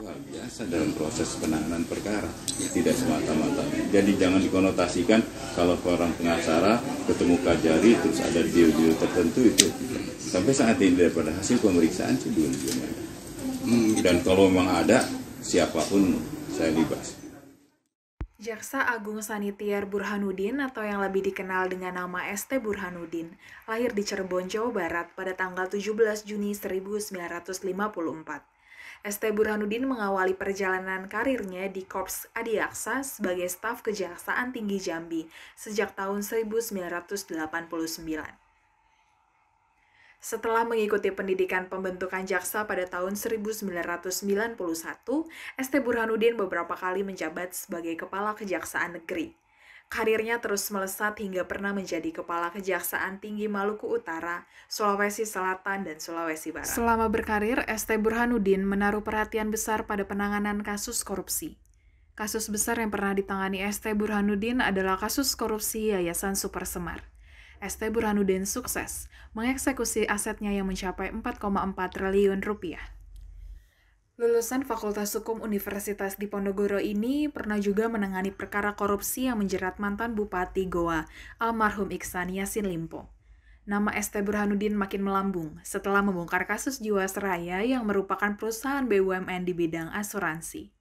hal biasa dalam proses penanganan perkara, tidak semata-mata. Jadi jangan dikonotasikan kalau orang pengacara ketemu Kajari terus ada deal-deal tertentu itu. Sampai saat ini daripada hasil pemeriksaan sih belum ada. Dan kalau memang ada, siapapun saya libas. Jaksa Agung Sanitiar Burhanuddin atau yang lebih dikenal dengan nama ST Burhanuddin, lahir di Cirebon, Jawa Barat pada tanggal 17 Juni 1954. ST Burhanuddin mengawali perjalanan karirnya di Korps Adiaksa sebagai staf Kejaksaan Tinggi Jambi sejak tahun 1989. Setelah mengikuti pendidikan pembentukan jaksa pada tahun 1991, ST Burhanuddin beberapa kali menjabat sebagai Kepala Kejaksaan Negeri. Karirnya terus melesat hingga pernah menjadi Kepala Kejaksaan Tinggi Maluku Utara, Sulawesi Selatan, dan Sulawesi Barat. Selama berkarir, ST Burhanuddin menaruh perhatian besar pada penanganan kasus korupsi. Kasus besar yang pernah ditangani ST Burhanuddin adalah kasus korupsi Yayasan Super Semar. ST Burhanuddin sukses mengeksekusi asetnya yang mencapai 4,4 triliun rupiah. Lulusan Fakultas Hukum Universitas Diponegoro ini pernah juga menangani perkara korupsi yang menjerat mantan Bupati Goa, almarhum Iksan Yassin Limpo. Nama ST Burhanuddin makin melambung setelah membongkar kasus Jiwasraya yang merupakan perusahaan BUMN di bidang asuransi.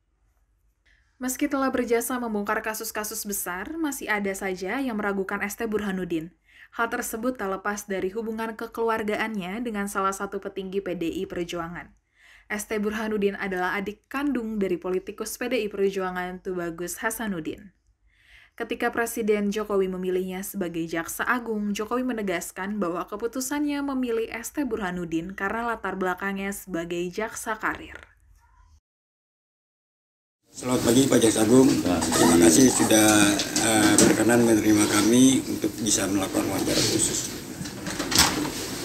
Meski telah berjasa membongkar kasus-kasus besar, masih ada saja yang meragukan ST Burhanuddin. Hal tersebut tak lepas dari hubungan kekeluargaannya dengan salah satu petinggi PDI Perjuangan. ST Burhanuddin adalah adik kandung dari politikus PDI Perjuangan Tubagus Hasanuddin. Ketika Presiden Jokowi memilihnya sebagai Jaksa Agung, Jokowi menegaskan bahwa keputusannya memilih ST Burhanuddin karena latar belakangnya sebagai jaksa karir. Selamat pagi Pak Jaksa Agung, terima kasih sudah berkenan menerima kami untuk bisa melakukan wawancara khusus.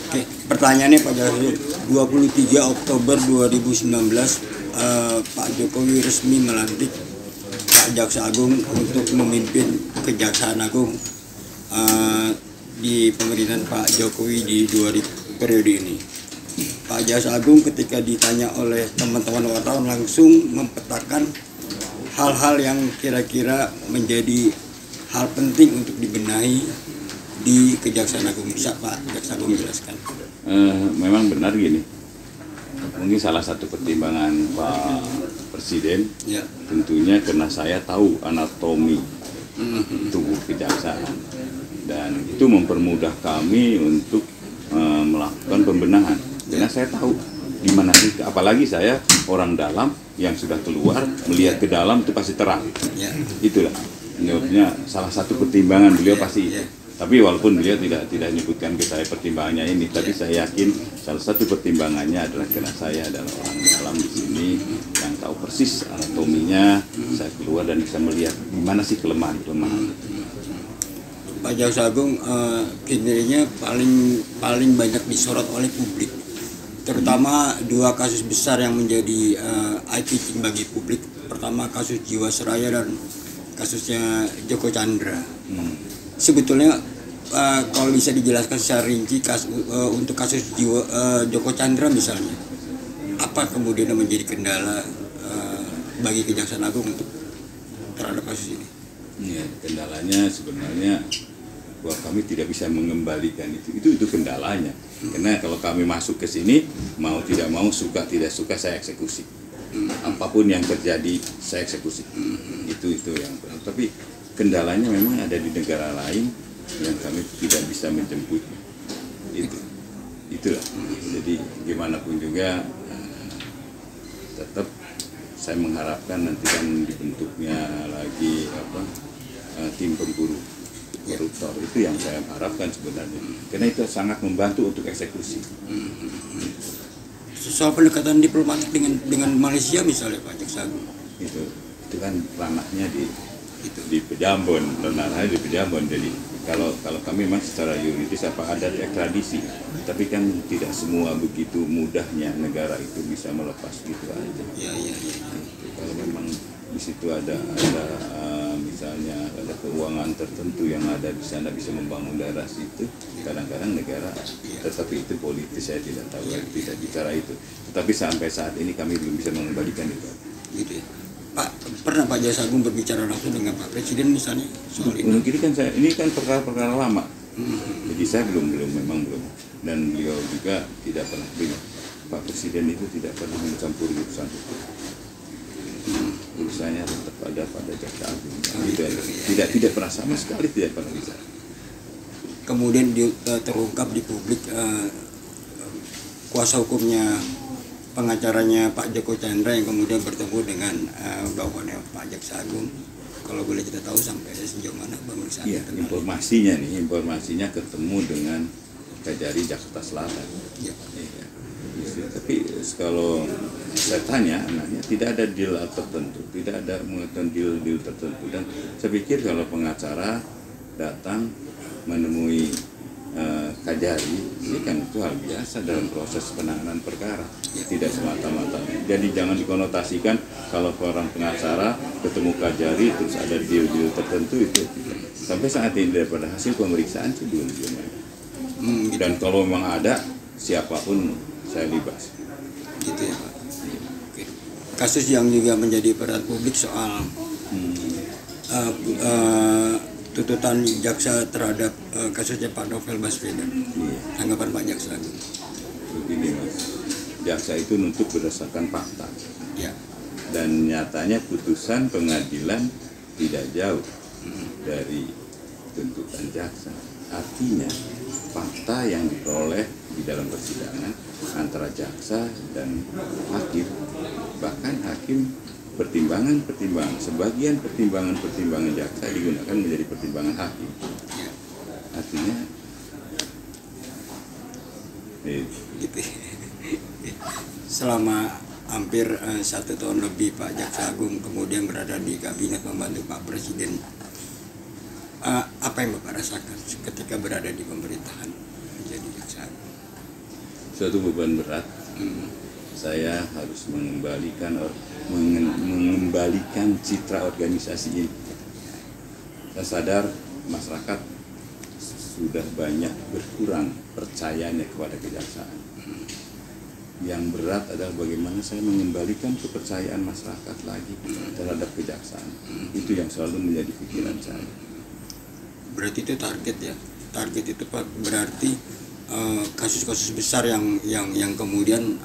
Oke, pertanyaannya Pak Jaksa Agung, 23 Oktober 2019 Pak Jokowi resmi melantik Pak Jaksa Agung untuk memimpin Kejaksaan Agung di pemerintahan Pak Jokowi di periode ini. Pak Jaksa Agung ketika ditanya oleh teman-teman wartawan langsung mempetakan hal-hal yang kira-kira menjadi hal penting untuk dibenahi di Kejaksaan Agung. Bisa Pak Jaksa Agung menjelaskan? Memang benar gini, mungkin salah satu pertimbangan Pak Presiden ya, tentunya karena saya tahu anatomi tubuh kejaksaan dan itu mempermudah kami untuk melakukan pembenahan karena saya tahu di mana sih, apalagi saya orang dalam yang sudah keluar melihat ke dalam itu pasti terang. Ya. Itulah menurutnya salah satu pertimbangan beliau pasti. Ya. Tapi walaupun beliau tidak menyebutkan ke saya pertimbangannya ini, tapi saya yakin salah satu pertimbangannya adalah karena saya adalah orang dalam di sini yang tahu persis anatominya. Saya keluar dan bisa melihat di mana sih kelemahan. Pak Jaksa Agung, kinerjanya paling banyak disorot oleh publik. Terutama dua kasus besar yang menjadi eye-catching bagi publik. Pertama kasus Jiwasraya dan kasusnya Joko Chandra. Sebetulnya kalau bisa dijelaskan secara rinci untuk kasus Joko Chandra misalnya, apa kemudian yang menjadi kendala bagi Kejaksaan Agung untuk terhadap kasus ini? Ya, kendalanya sebenarnya bahwa kami tidak bisa mengembalikan itu kendalanya. Karena kalau kami masuk ke sini mau tidak mau, suka tidak suka saya eksekusi. Apapun yang terjadi saya eksekusi. Itu yang benar. Tapi kendalanya memang ada di negara lain yang kami tidak bisa menjemput. Itulah. Jadi gimana pun juga tetap saya mengharapkan nanti kan dibentuknya lagi tim pemburu koruptor, itu yang saya harapkan sebenarnya, karena itu sangat membantu untuk eksekusi. Soal pendekatan diplomatik dengan Malaysia misalnya Pak Jaksa Agung, itu kan ranahnya di Pejambon, jadi kalau kami memang secara yuridis apa ada ekstradisi, tapi kan tidak semua begitu mudahnya negara itu bisa melepas gitu aja. Ya. Kalau memang di situ ada misalnya ada keuangan tertentu yang ada di sana bisa membangun daerah situ, kadang-kadang negara, tetapi itu politis saya tidak tahu, tidak bicara itu. Tetapi sampai saat ini kami belum bisa mengembalikan itu. gitu ya. Pak, pernah Pak Jaksa Agung berbicara langsung dengan Pak Presiden misalnya soal ini? Mungkin kan ini kan perkara-perkara lama. Jadi saya belum, dan beliau juga tidak pernah bilang, Pak Presiden itu tidak pernah mencampuri urusan hukum. Urusannya tetap ada pada Jaksa Agung. Tidak pernah, sama sekali tidak pernah bisa. Kemudian terungkap di publik kuasa hukumnya pengacaranya Pak Joko Chandra yang kemudian bertemu dengan bawahannya Pak Jaksa Agung. Kalau boleh kita tahu sampai sejauh mana pemeriksaan? Iya, informasinya ketemu dengan Kajari Jakarta Selatan. Iya. Tapi kalau saya tanya anaknya, tidak ada deal tertentu, tidak ada mengatakan deal tertentu. Dan saya pikir kalau pengacara datang menemui Kajari, ini kan itu hal biasa dalam proses penanganan perkara, tidak semata-mata. Jadi jangan dikonotasikan kalau orang pengacara ketemu Kajari terus ada deal tertentu, itu sampai saat ini daripada hasil pemeriksaan itu belum ada. Dan kalau memang ada, siapapun saya libas. Gitu ya Pak. Oke. Kasus yang juga menjadi perhatian publik soal tuntutan jaksa terhadap kasusnya Pak Novel Baswedan. Tanggapan Pak Jaksa Agung. Begini Mas, jaksa itu nuntut berdasarkan fakta. Ya. Dan nyatanya putusan pengadilan tidak jauh dari tuntutan jaksa. Artinya fakta yang diperoleh di dalam persidangan antara jaksa dan hakim, bahkan hakim sebagian pertimbangan jaksa digunakan menjadi pertimbangan hakim. Artinya gitu. Selama hampir 1 tahun lebih Pak Jaksa Agung kemudian berada di kabinet membantu Pak Presiden, apa yang Bapak rasakan ketika berada di pemerintahan menjadi Jaksa Agung? Suatu beban berat. Saya harus mengembalikan citra organisasi ini. Saya sadar masyarakat sudah banyak berkurang percayanya kepada kejaksaan. Yang berat adalah bagaimana saya mengembalikan kepercayaan masyarakat lagi terhadap kejaksaan. Itu yang selalu menjadi pikiran saya. Berarti itu target ya? Target itu Pak berarti kasus-kasus besar yang kemudian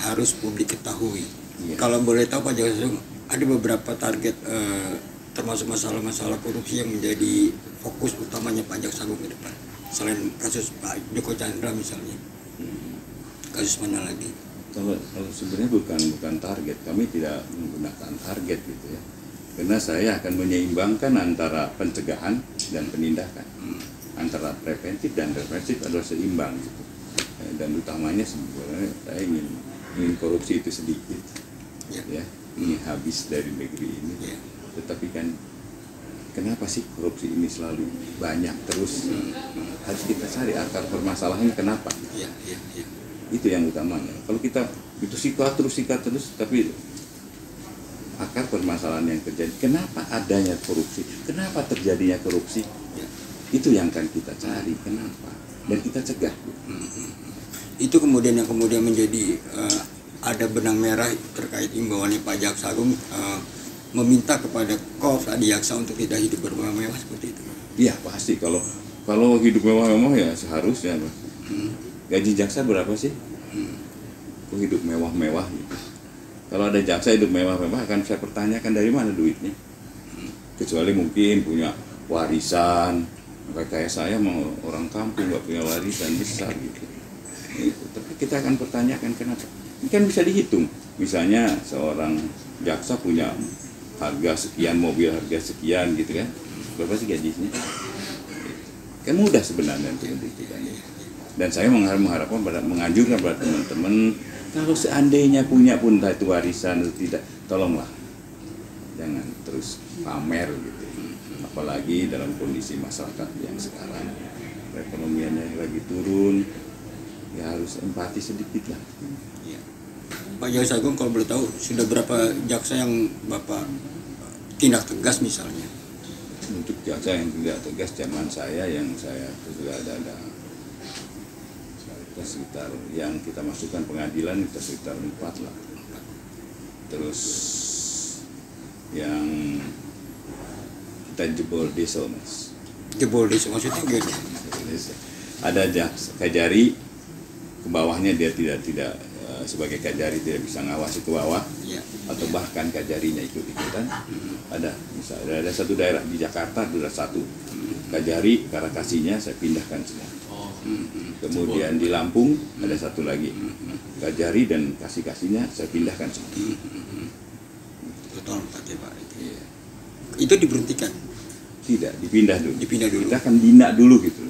harus publik ketahui. Iya. Kalau boleh tahu Pak Jaksa Agung, ada beberapa target termasuk masalah-masalah korupsi yang menjadi fokus utamanya Pak Jaksa Agung ke depan. Selain kasus Pak Joko Chandra misalnya, kasus mana lagi? Kalau sebenarnya bukan target, kami tidak menggunakan target gitu ya. Karena saya akan menyeimbangkan antara pencegahan dan penindakan. Antara preventif dan represif adalah seimbang gitu. Dan utamanya sebenarnya saya ingin korupsi itu sedikit, ya, ini habis dari negeri ini. Tetapi kan kenapa sih korupsi ini selalu banyak terus? Harus kita cari akar permasalahannya kenapa? Itu yang utamanya. Kalau kita itu sikat terus, tapi akar permasalahan yang terjadi, kenapa adanya korupsi? Kenapa terjadinya korupsi? Itu yang akan kita cari, kenapa, dan kita cegah. Itu kemudian yang menjadi ada benang merah terkait imbauannya Pak Jaksa Agung meminta kepada adik jaksa untuk tidak hidup bermewah-mewah seperti itu. Iya pasti, kalau hidup mewah-mewah ya seharusnya. Gaji jaksa berapa sih? Kok hidup mewah-mewah gitu? Kalau ada jaksa hidup mewah-mewah akan saya pertanyakan dari mana duitnya. Kecuali mungkin punya warisan. Kayak saya mau orang kampung nggak punya warisan besar gitu. Tapi kita akan pertanyakan kenapa. Ini kan bisa dihitung. Misalnya seorang jaksa punya harga sekian, mobil harga sekian gitu kan. Berapa sih gajinya? Kan mudah sebenarnya untuk membuktikan. Dan saya mengharapkan menganjurkan pada teman-teman, kalau seandainya punya pun entah itu warisan atau tidak, tolonglah jangan terus pamer gitu. Apalagi dalam kondisi masyarakat yang sekarang perekonomiannya lagi turun, ya harus empati sedikit lah. Ya. Pak Jaksa Agung kalau boleh tahu sudah berapa jaksa yang Bapak tindak tegas misalnya? Untuk jaksa yang tidak tegas zaman saya sudah ada sekitar yang kita masukkan pengadilan kita sekitar 4 lah. Terus yang kita jebol diesel, Mas. Jebol diesel maksudnya gitu. Ada Kajari, ke bawahnya dia tidak sebagai Kajari tidak bisa ngawasi ke bawah, ya. Atau bahkan Kajarinya ikut-ikutan. Ada, misalnya ada satu daerah di Jakarta, ada satu Kajari, Karakasinya saya pindahkan semua. Kemudian di Lampung ada satu lagi Kajari dan kasih-kasihnya saya pindahkan semua. Betul Pak. Iya. Itu diberhentikan? Tidak, dipindah dulu. Dipindah dulu. Kita akan bina dulu gitu.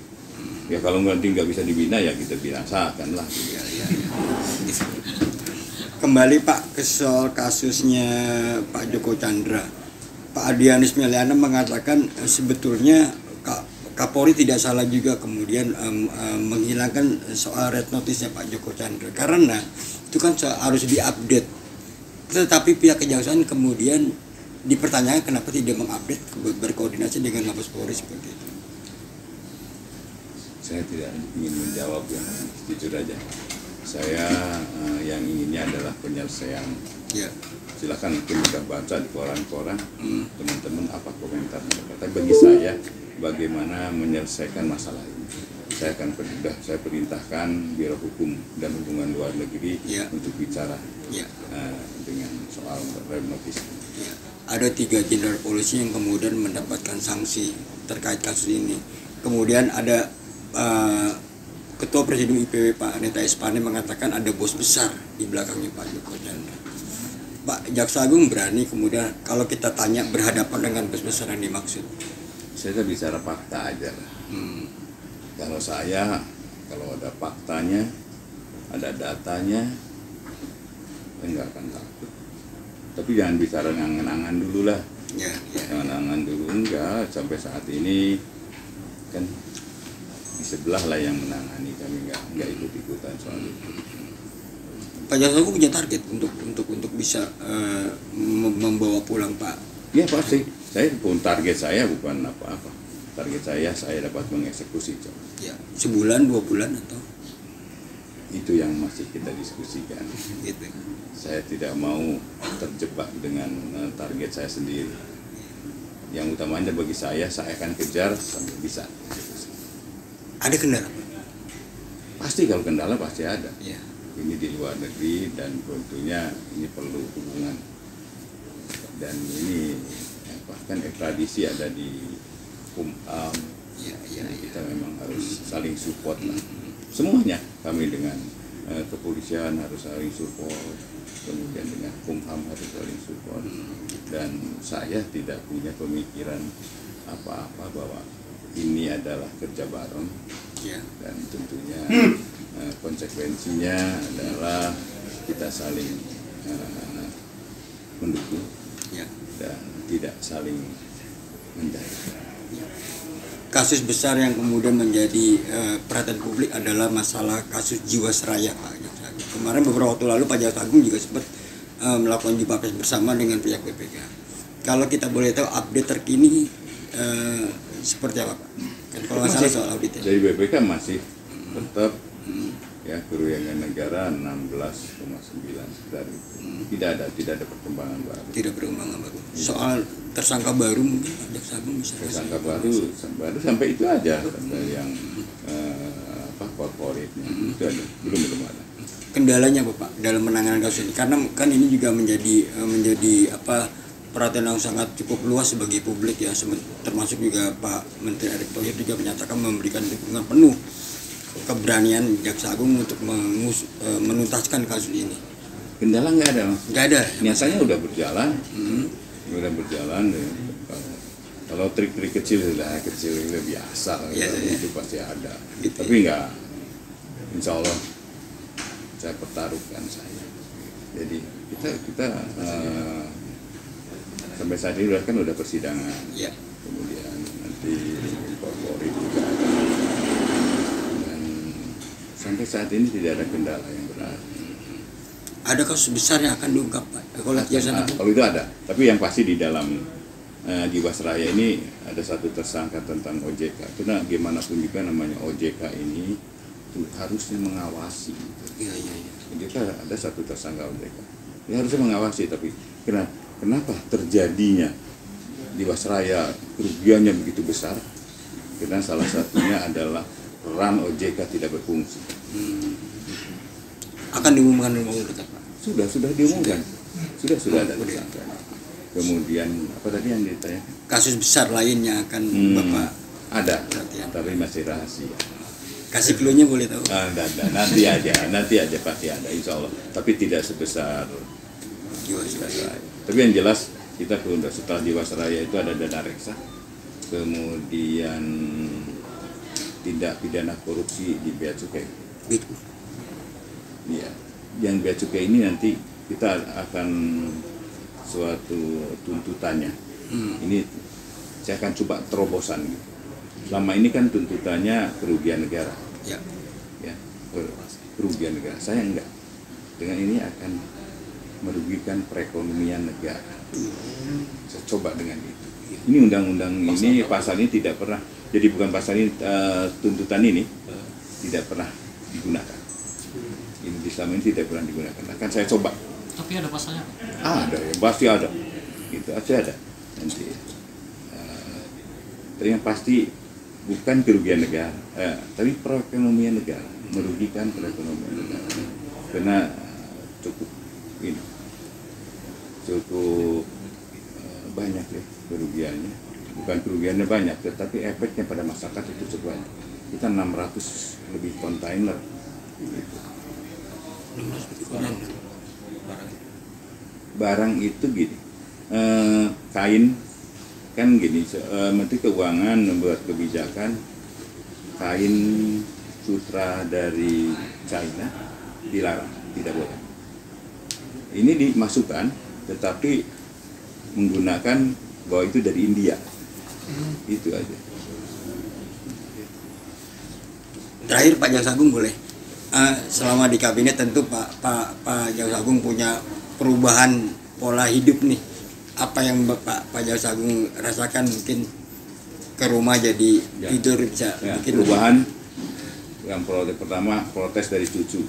Ya kalau nanti nggak bisa dibina ya kita binasakan lah. Ya. Kembali Pak ke soal kasusnya Pak Joko Chandra. Pak Adrianus Meliana mengatakan sebetulnya Kapolri tidak salah juga kemudian menghilangkan soal red notice-nya Pak Joko Chandra karena itu kan harus diupdate. Tetapi pihak kejaksaan kemudian dipertanyakan kenapa tidak mengupdate, berkoordinasi dengan Mabes Polri seperti itu. Saya tidak ingin menjawab yang jujur aja. Saya yang inginnya adalah penyelesaian. Ya. Silakan mungkin sudah baca di koran-koran teman-teman apa komentar mereka. Tapi bagi saya bagaimana menyelesaikan masalah ini. Saya akan saya perintahkan Biro Hukum dan Hubungan Luar Negeri untuk bicara dengan soal red notice. Ya. Ada 3 jenderal polisi yang kemudian mendapatkan sanksi terkait kasus ini. Kemudian ada Ketua Presidium IPW Pak Aneta Espane mengatakan ada bos besar di belakangnya Pak Joko Chandra. Pak Jaksa Agung berani kemudian kalau kita tanya berhadapan dengan bos besar yang dimaksud. Saya bicara fakta aja lah. Kalau ada faktanya, ada datanya, saya nggak akan takut. Tapi jangan bicara angan-angan dulu lah. Ya. Angan-angan dulu enggak. Sampai saat ini kan di sebelah lah yang menangani, kami nggak ikut-ikutan soal itu. Pak Jaksa Agung punya target untuk bisa membawa pulang Pak. Ya pasti. Saya pun target saya bukan apa-apa. Target saya dapat mengeksekusi. Ya, sebulan, 2 bulan atau? Itu yang masih kita diskusikan. Gitu. Saya tidak mau terjebak dengan target saya sendiri. Yang utamanya bagi saya akan kejar sampai bisa. Ada kendala? Pasti kalau kendala pasti ada. Ya. Ini di luar negeri dan tentunya ini perlu hubungan. Dan ini bahkan ekstradisi ada di Kumham. Kita memang harus saling support lah. Semuanya kami dengan kepolisian harus saling support, kemudian dengan Kumham harus saling support. Dan saya tidak punya pemikiran apa-apa bahwa ini adalah kerja bareng. Dan tentunya konsekuensinya adalah kita saling mendukung dan tidak saling menjadi. Kasus besar yang kemudian menjadi perhatian publik adalah masalah kasus Jiwasraya Pak Jaksa Agung. Kemarin beberapa waktu lalu Pak Jaksa Agung juga sempat melakukan jumpa pers bersama dengan pihak BPK. Kalau kita boleh tahu update terkini seperti apa Pak? Kalau masalah soal auditnya. Dari BPK masih tetap ya kerugian negara 16,9 sekitar itu. Tidak ada perkembangan baru. Tidak perkembangan baru. Soal tersangka baru mungkin Jaksa Agung bisa. Tersangka baru sampai itu aja, sampai yang korporatnya itu ada, belum ada. Kendalanya apa Pak dalam menangani kasus ini? Karena kan ini juga menjadi perhatian yang sangat cukup luas bagi publik ya, termasuk juga Pak Menteri Erick Thohir juga menyatakan memberikan dukungan penuh keberanian Jaksa Agung untuk menuntaskan kasus ini. Kendala nggak ada Mas. Nggak ada. Nyatanya udah berjalan. Kalau trik-trik kecil itu biasa, itu pasti ada. Gitu. Tapi nggak, insya Allah saya pertaruhkan saya. Jadi kita sampai saat ini kan udah persidangan. Kemudian nanti korporat juga ada. Dan sampai saat ini tidak ada kendala yang berarti. Ada kasus besar yang akan diungkap Pak? Kalau itu ada, tapi yang pasti di dalam Jiwasraya ini ada satu tersangka tentang OJK. Karena gimana pun juga namanya OJK ini harusnya mengawasi. Jadi ada satu tersangka OJK. Dia harusnya mengawasi, tapi karena Kenapa terjadinya Jiwasraya kerugiannya begitu besar? Karena salah satunya adalah peran OJK tidak berfungsi. Akan diumumkan menurut Pak? Sudah diumumkan. Sudah ada tersangka. Kemudian apa tadi yang ditanya? Kasus besar lainnya akan Bapak ada, perhatian. tapi masih rahasia. Kasih clue-nya boleh tahu? Nanti aja pasti ada, insya Allah. Tapi tidak sebesar Jiwasraya. Tapi yang jelas kita setelah Jiwasraya itu ada dana reksa, kemudian tindak pidana korupsi di bea cukai. Iya, yang bea cukai ini nanti kita akan suatu tuntutannya. Ini saya akan coba terobosan. Selama ini kan tuntutannya kerugian negara. Ya, kerugian negara. Saya enggak. Dengan ini akan merugikan perekonomian negara. Saya coba dengan itu. Ini undang-undang ini pasal ini tidak pernah. Jadi bukan pasal ini, tuntutan ini tidak pernah digunakan. Ini selama ini tidak pernah digunakan. Akan saya coba. Tapi ada pasalnya? Ada, ya pasti ada. Itu aja ada. Nanti. Tapi yang pasti bukan kerugian negara, tapi perekonomian negara, merugikan perekonomian negara. Karena cukup banyak ya kerugiannya. Bukan kerugiannya banyak, tetapi efeknya pada masyarakat itu cukup banyak. Kita 600 lebih kontainer. Gitu. Barang itu gini, kain kan gini, Menteri Keuangan membuat kebijakan kain sutra dari China dilarang, tidak boleh. Ini dimasukkan, tetapi menggunakan bahwa itu dari India, itu aja. Terakhir Pak Jaksa Agung boleh, selama di kabinet tentu Pak Jaksa Agung punya perubahan pola hidup nih. Apa yang Pak Jaksa Agung rasakan, mungkin ke rumah jadi tidur bisa perubahan. Yang pertama protes dari cucu,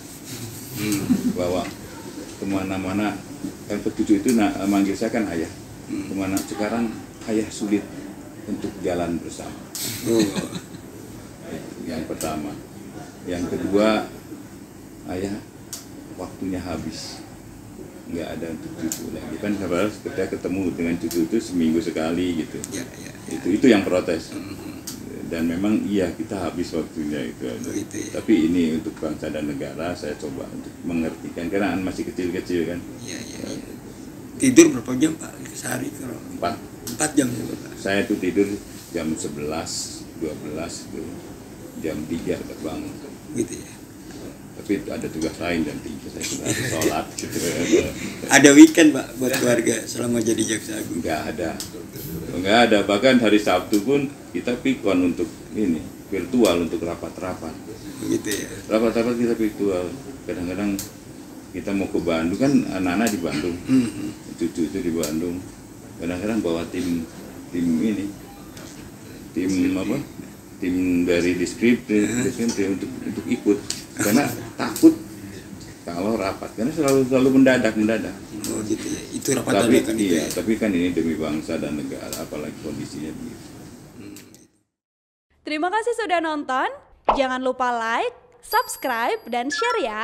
bahwa kemana-mana kan cucu itu manggil saya kan ayah, kemana sekarang ayah sulit untuk jalan bersama. Yang pertama. Yang kedua, ayah waktunya habis, nggak ada untuk cucu lagi. Kan ketika ketemu dengan cucu itu seminggu sekali gitu. Itu yang protes. Dan memang iya, kita habis waktunya itu. Tapi ini untuk bangsa dan negara saya coba untuk mengertikan, karena masih kecil-kecil kan. Tidur berapa jam Pak sehari? 4 jam. Saya tuh tidur jam 11, 12 tuh. Jam 3 udah bangun. Gitu ya. Tapi ada tugas lain jam 3 saya sudah harus sholat gitu. Ada weekend Pak buat keluarga selama jadi Jaksa Agung? Nggak ada, bahkan hari Sabtu pun kita pikon untuk ini, virtual, untuk rapat-rapat. Gitu ya. Rapat-rapat kita virtual. Kadang-kadang kita mau ke Bandung, kan anak-anak di Bandung, cucu itu di Bandung. Kadang-kadang bawa tim ini, tim dari deskripsi untuk ikut, karena takut kalau rapat, karena selalu mendadak. Oh gitu ya, itu rapat dadakan. Iya, tapi kan ini demi bangsa dan negara, apalagi kondisinya begitu. Terima kasih sudah nonton, jangan lupa like, subscribe, dan share ya.